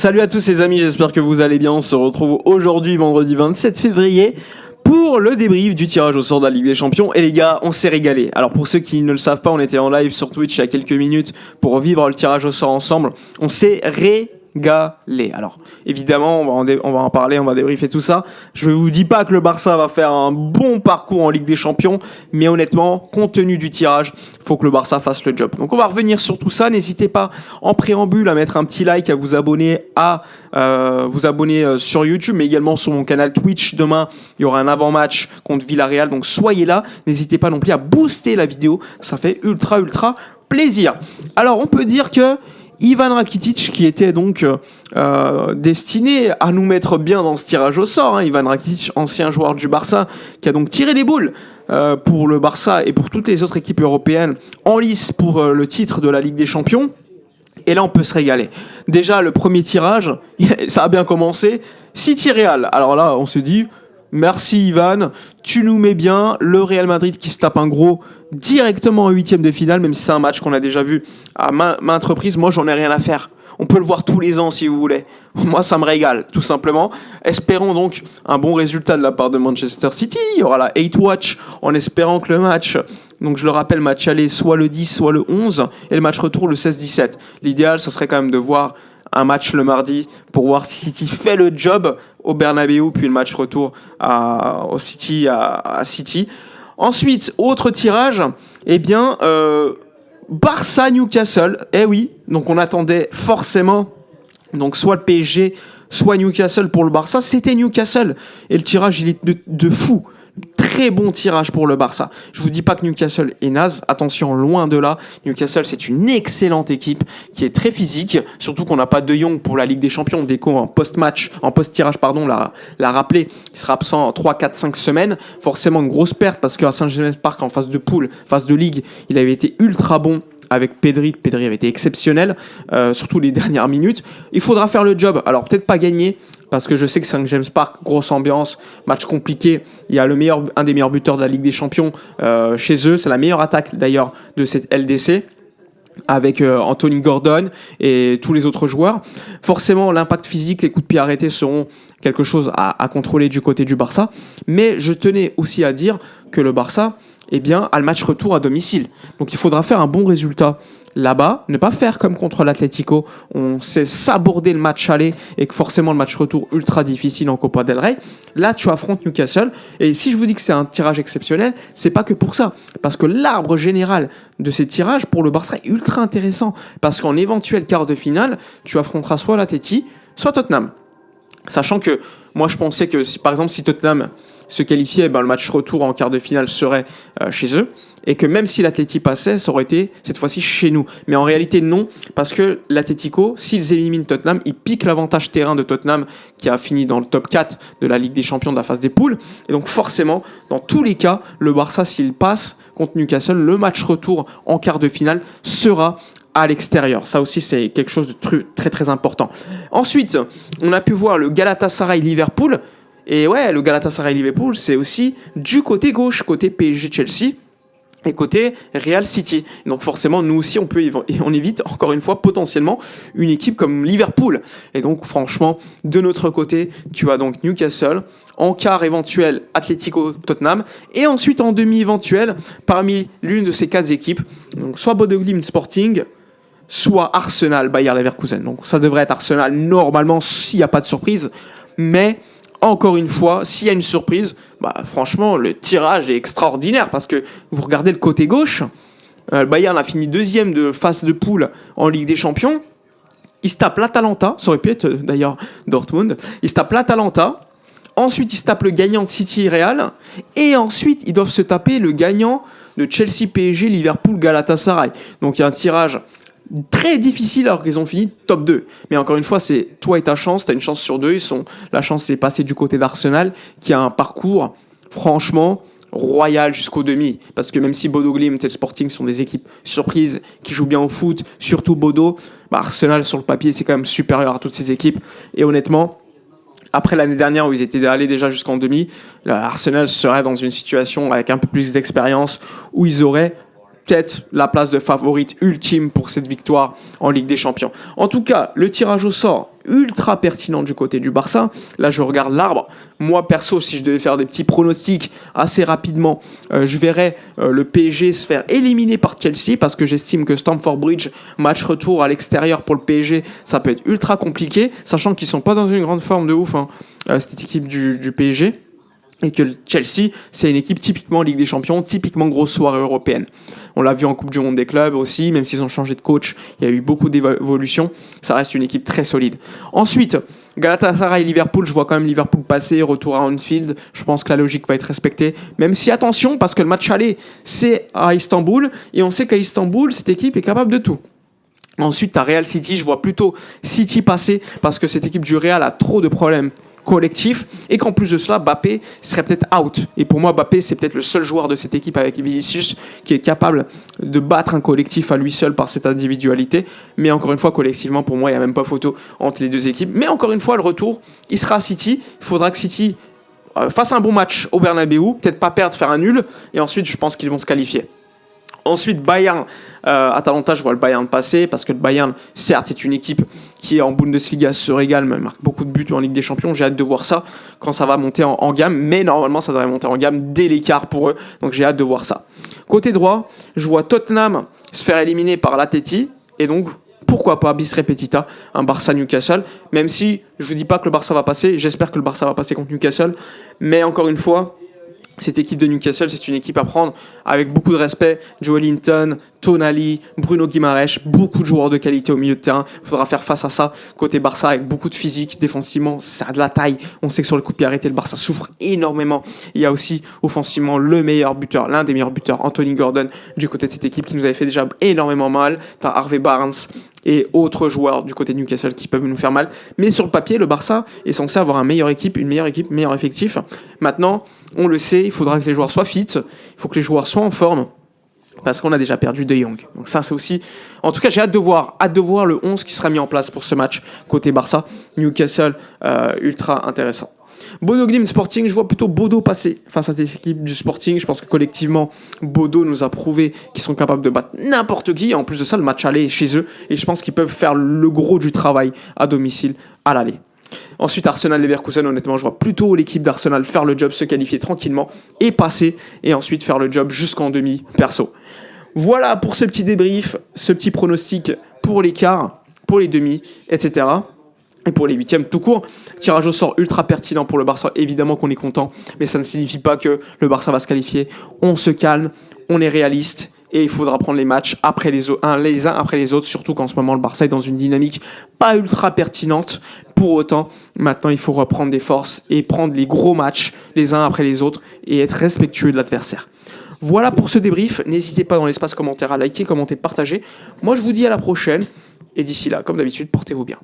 Salut à tous les amis, j'espère que vous allez bien. On se retrouve aujourd'hui, vendredi 27 février, pour le débrief du tirage au sort de la Ligue des Champions. Et les gars, on s'est régalé. Alors pour ceux qui ne le savent pas, on était en live sur Twitch il y a quelques minutes pour vivre le tirage au sort ensemble. On s'est régalé. Alors évidemment, on va en parler, on va débriefer tout ça. Je ne vous dis pas que le Barça va faire un bon parcours en Ligue des Champions, mais honnêtement, compte tenu du tirage, il faut que le Barça fasse le job. Donc on va revenir sur tout ça. N'hésitez pas en préambule à mettre un petit like, à vous abonner sur YouTube, mais également sur mon canal Twitch. Demain, il y aura un avant-match contre Villarreal, donc soyez là. N'hésitez pas non plus à booster la vidéo, ça fait ultra plaisir. Alors on peut dire que Ivan Rakitic, qui était donc destiné à nous mettre bien dans ce tirage au sort, Ivan Rakitic, ancien joueur du Barça, qui a donc tiré les boules pour le Barça et pour toutes les autres équipes européennes en lice pour le titre de la Ligue des Champions. Et là, on peut se régaler. Déjà, le premier tirage, ça a bien commencé. City Real. Alors là, on se dit, merci Ivan, tu nous mets bien. Le Real Madrid qui se tape un gros directement en huitième de finale, même si c'est un match qu'on a déjà vu à maintes reprises. Moi, j'en ai rien à faire. On peut le voir tous les ans si vous voulez. Moi, ça me régale, tout simplement. Espérons donc un bon résultat de la part de Manchester City. Il y aura la 8 Watch en espérant que le match, donc je le rappelle, match aller soit le 10, soit le 11, et le match retour le 16-17. L'idéal, ce serait quand même de voir un match le mardi pour voir si City fait le job au Bernabeu, puis le match retour au City à City. Ensuite, autre tirage, Barça-Newcastle. Eh oui, donc on attendait forcément donc soit le PSG, soit Newcastle pour le Barça. C'était Newcastle. Et le tirage, il est de fou. Très bon tirage pour le Barça. Je vous dis pas que Newcastle est naze. Attention, loin de là. Newcastle, c'est une excellente équipe qui est très physique. Surtout qu'on n'a pas De Jong pour la Ligue des Champions. Deco en post-tirage, l'a rappelé. Il sera absent en 3, 4, 5 semaines. Forcément, une grosse perte parce qu'à Saint-James-Park, en phase de poule, phase de ligue, il avait été ultra bon avec Pedri. Pedri avait été exceptionnel, surtout les dernières minutes. Il faudra faire le job. Alors, peut-être pas gagner, parce que je sais que Saint-James-Park, grosse ambiance, match compliqué. Il y a un des meilleurs buteurs de la Ligue des Champions chez eux. C'est la meilleure attaque d'ailleurs de cette LDC, avec Anthony Gordon et tous les autres joueurs. Forcément, l'impact physique, les coups de pied arrêtés seront quelque chose à contrôler du côté du Barça. Mais je tenais aussi à dire que le Barça a le match retour à domicile. Donc il faudra faire un bon résultat là-bas, ne pas faire comme contre l'Atlético, on s'est sabordé le match aller et que forcément le match retour ultra difficile en Copa del Rey. Là, tu affrontes Newcastle et si je vous dis que c'est un tirage exceptionnel, c'est pas que pour ça, parce que l'arbre général de ces tirages pour le Barça est ultra intéressant, parce qu'en éventuel quart de finale, tu affronteras soit l'Atleti, soit Tottenham. Sachant que moi je pensais que si Tottenham se qualifiait, le match retour en quart de finale serait chez eux, et que même si l'Atleti passait, ça aurait été cette fois-ci chez nous. Mais en réalité non, parce que l'Atlético, s'ils éliminent Tottenham, ils piquent l'avantage terrain de Tottenham qui a fini dans le top 4 de la Ligue des Champions de la phase des poules, et donc forcément, dans tous les cas, le Barça, s'il passe contre Newcastle, le match retour en quart de finale sera à l'extérieur. Ça aussi, c'est quelque chose de très très important. Ensuite, on a pu voir le Galatasaray-Liverpool. Et ouais, le Galatasaray-Liverpool, c'est aussi du côté gauche, côté PSG-Chelsea et côté Real City. Donc forcément, nous aussi, on évite, encore une fois, potentiellement, une équipe comme Liverpool. Et donc, franchement, de notre côté, tu as donc Newcastle, en quart éventuel, Atlético-Tottenham, et ensuite en demi éventuel, parmi l'une de ces quatre équipes, donc soit Bodo Glimt Sporting, soit Arsenal, Bayer Leverkusen. Donc ça devrait être Arsenal normalement s'il n'y a pas de surprise. Mais encore une fois, s'il y a une surprise, franchement, le tirage est extraordinaire parce que vous regardez le côté gauche, le Bayern a fini deuxième de phase de poule en Ligue des Champions. Il se tape l'Atalanta, ça aurait pu être d'ailleurs Dortmund. Il se tape l'Atalanta. Ensuite, ils se tapent le gagnant de City et Real. Et ensuite, ils doivent se taper le gagnant de Chelsea, PSG, Liverpool, Galatasaray. Donc, il y a un tirage très difficile alors qu'ils ont fini top 2. Mais encore une fois, c'est toi et ta chance. Tu as une chance sur deux. La chance, c'est passer du côté d'Arsenal, qui a un parcours, franchement, royal jusqu'au demi. Parce que même si Bodo Glimt et le Sporting sont des équipes surprises qui jouent bien au foot, surtout Bodo, Arsenal, sur le papier, c'est quand même supérieur à toutes ces équipes. Et honnêtement, après l'année dernière où ils étaient allés déjà jusqu'en demi, Arsenal serait dans une situation avec un peu plus d'expérience où ils auraient peut-être la place de favorite ultime pour cette victoire en Ligue des Champions. En tout cas, le tirage au sort ultra pertinent du côté du Barça. Là, je regarde l'arbre. Moi, perso, si je devais faire des petits pronostics assez rapidement, je verrais le PSG se faire éliminer par Chelsea parce que j'estime que Stamford Bridge, match retour à l'extérieur pour le PSG, ça peut être ultra compliqué, sachant qu'ils sont pas dans une grande forme de ouf, cette équipe du PSG. Et que Chelsea, c'est une équipe typiquement Ligue des Champions, typiquement grosse soirée européenne. On l'a vu en Coupe du Monde des clubs aussi, même s'ils ont changé de coach, il y a eu beaucoup d'évolutions. Ça reste une équipe très solide. Ensuite, Galatasaray et Liverpool, je vois quand même Liverpool passer, retour à Anfield. Je pense que la logique va être respectée. Même si, attention, parce que le match aller, c'est à Istanbul, et on sait qu'à Istanbul, cette équipe est capable de tout. Ensuite, tu as Real City, je vois plutôt City passer, parce que cette équipe du Real a trop de problèmes collectif et qu'en plus de cela Mbappé serait peut-être out, et pour moi Mbappé c'est peut-être le seul joueur de cette équipe avec Vinicius qui est capable de battre un collectif à lui seul par cette individualité. Mais encore une fois, collectivement, pour moi il n'y a même pas photo entre les deux équipes. Mais encore une fois, le retour il sera à City. Il faudra que City fasse un bon match au Bernabeu, peut-être pas perdre, faire un nul, et ensuite je pense qu'ils vont se qualifier. Ensuite, Bayern, Atalanta, je vois le Bayern passer, parce que le Bayern, certes, c'est une équipe qui en Bundesliga se régale, mais marque beaucoup de buts en Ligue des Champions. J'ai hâte de voir ça quand ça va monter en gamme, mais normalement, ça devrait monter en gamme dès l'écart pour eux, donc j'ai hâte de voir ça. Côté droit, je vois Tottenham se faire éliminer par l'Atleti, et donc pourquoi pas bis repetita, un Barça-Newcastle, même si je vous dis pas que le Barça va passer, j'espère que le Barça va passer contre Newcastle, mais encore une fois, cette équipe de Newcastle, c'est une équipe à prendre avec beaucoup de respect. Joelinton, Tonali, Bruno Guimaraes, beaucoup de joueurs de qualité au milieu de terrain. Il faudra faire face à ça. Côté Barça, avec beaucoup de physique, défensivement, ça a de la taille. On sait que sur le coup de pied arrêté, le Barça souffre énormément. Il y a aussi offensivement le meilleur buteur, l'un des meilleurs buteurs, Anthony Gordon, du côté de cette équipe qui nous avait fait déjà énormément mal. T'as Harvey Barnes et autres joueurs du côté de Newcastle qui peuvent nous faire mal. Mais sur le papier, le Barça est censé avoir une meilleure équipe, meilleur effectif. Maintenant, on le sait, il faudra que les joueurs soient fit, il faut que les joueurs soient en forme, parce qu'on a déjà perdu De Jong. Donc ça, c'est aussi... En tout cas, j'ai hâte de voir le 11 qui sera mis en place pour ce match côté Barça. Newcastle, ultra intéressant. Bodo Glimt Sporting, je vois plutôt Bodo passer face à des équipes du Sporting. Je pense que collectivement, Bodo nous a prouvé qu'ils sont capables de battre n'importe qui. En plus de ça, le match aller est chez eux, et je pense qu'ils peuvent faire le gros du travail à domicile à l'aller. Ensuite, Arsenal-Leverkusen, honnêtement, je vois plutôt l'équipe d'Arsenal faire le job, se qualifier tranquillement et passer, et ensuite faire le job jusqu'en demi, perso. Voilà pour ce petit débrief, ce petit pronostic pour les quarts, pour les demi, etc. Et pour les huitièmes tout court. Tirage au sort ultra pertinent pour le Barça, évidemment qu'on est content, mais ça ne signifie pas que le Barça va se qualifier. On se calme, on est réaliste, et il faudra prendre les matchs après les uns après les autres, surtout qu'en ce moment le Barça est dans une dynamique pas ultra pertinente. Pour autant, maintenant il faut reprendre des forces et prendre les gros matchs les uns après les autres et être respectueux de l'adversaire. Voilà pour ce débrief. N'hésitez pas dans l'espace commentaire à liker, commenter, partager. Moi je vous dis à la prochaine, et d'ici là, comme d'habitude, portez-vous bien.